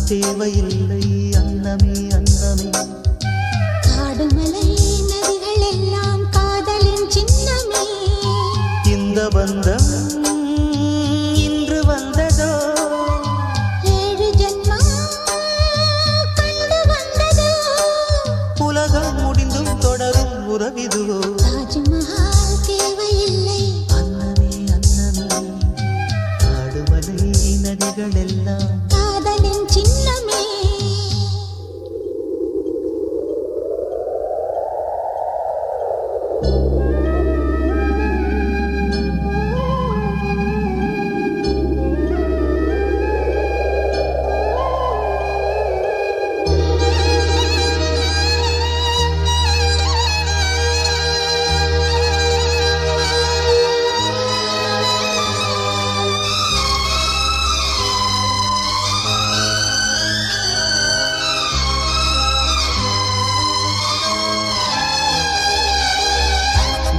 தேவையில்லை அன்னமே அன்னமே காடுமலை நதிகள் எல்லாம் காதலின் சின்னமே இந்த பந்தம் இன்று வந்ததோ 7 ஜென்மம் கண்டு வந்ததோ உலகம் முடிந்தும் தொடரும் உறவிதுவோ தாஜ்மஹால் தேவையில்லை அன்னமே அன்னமே காடுமலை நதிகள் எல்லாம் காதலின் சின்னமே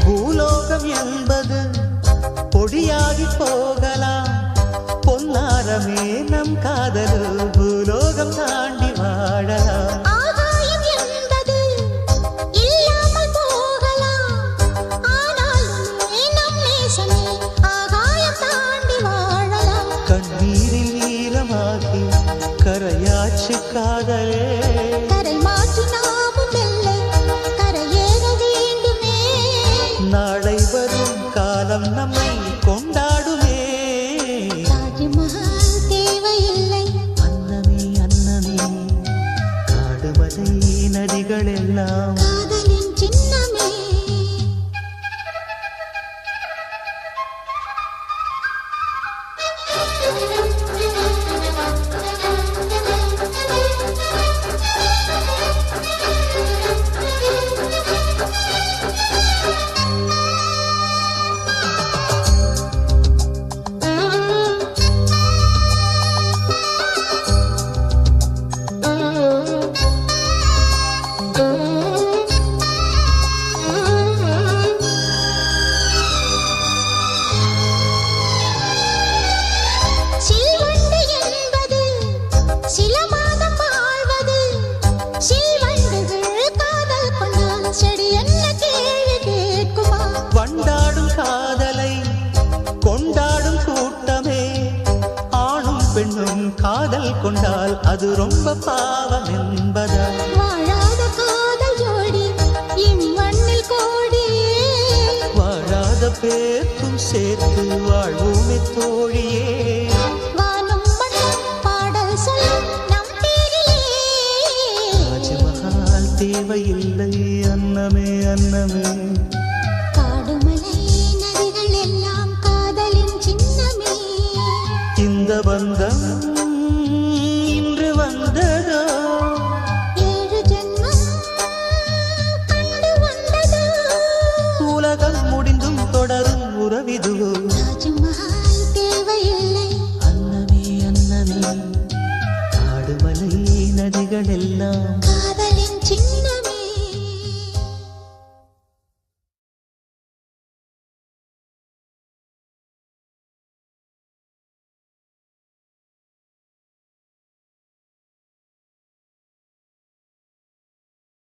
பூலோகம் என்பது பொடியாகி போகலாம் பொன்னாரமே நம் காதலு பூலோகம் தாண்டி வாழலாம் ஆகாயம் என்பது இல்லாமல் போகலாம் ஆனாலும் நம் நேசமே ஆகாயம் தாண்டி வாழலாம் கண்ணீரில் ஈரமாகி கரையாச்சு காதலே கரை மாற்றி நாமும் வெல்ல கரையேற வேண்டுமே நாளை வரும் காலம் நம்மை கொண்டாடுமே தாஜ்மஹால் தேவையில்லை அன்னமே அன்னமே காடுமலை நதிகள் எல்லாம் காதலின் சின்னமே சில்வண்டு என்பது சில மாதம் வாழ்வது சில்வண்டுகள் காதல் கொண்டால் செடி என்ன கேள்வி கேட்குமா வண்டாடும் காதலை கொண்டாடும் கூட்டமே ஆணும் பெண்ணும் காதல் கொண்டால் அது ரொம்ப பாவம் என்பதா வாழாத காதல் ஜோடி இம்மண்ணில் கோடியே வாழாத பேர்க்கும் சேர்த்து வாழ்வோமே தோழியே வானம் மண்ணும் பாடல் சொல்லும் நம் பேரிலே தாஜ்மஹால் தேவையில்லை அன்னமே அன்னமே காடுமலை நதிகள் எல்லாம் காதலின் சின்னமே இந்த பந்தம்